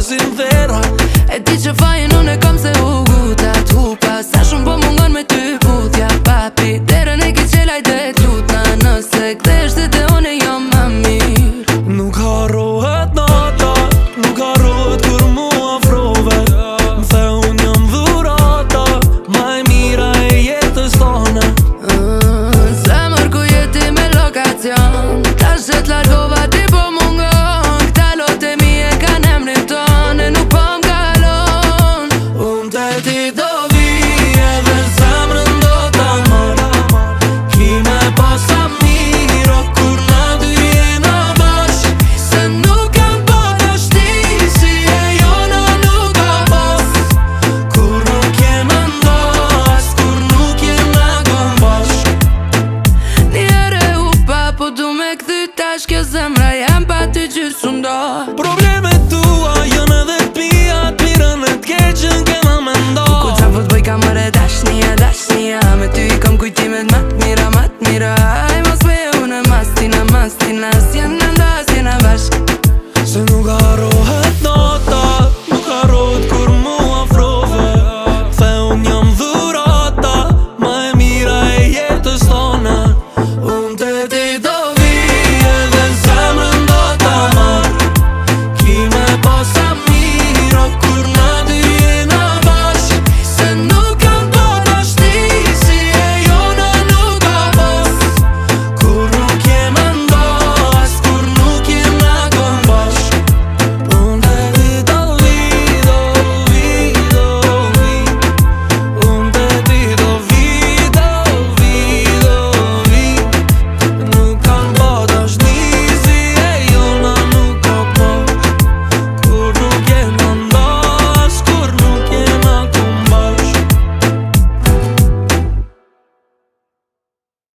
sincera. E ti që fajin unë e kam se u guta t'hupa. Sa shumë po mungon me ty putja papi. Derën e ki qelaj dhe t'lutna. Nëse ktheshti dhe unë e jam ma mirë. Nuk harrohet nata, nuk harrohet kur mu afrove. M'the unë jam dhurata, ma e mira e jetës tone. Zemër ku jeti me lokacion, tash që t'largova ti po mungon. Këta lote mi e kan emrin ton, e nuk po m'kalon. Unë te ti do vi edhe zemrën do ta marr. Ki me pasa miro kur na dy jena bashk. Se nuk kam po të shti, si e jona nuk ka pas. Kur nuk jena ndas, kur nuk jena kom bashk. Njerë u pa, po du me kthy tash kjo zemra jam pa ty gjysë ndo.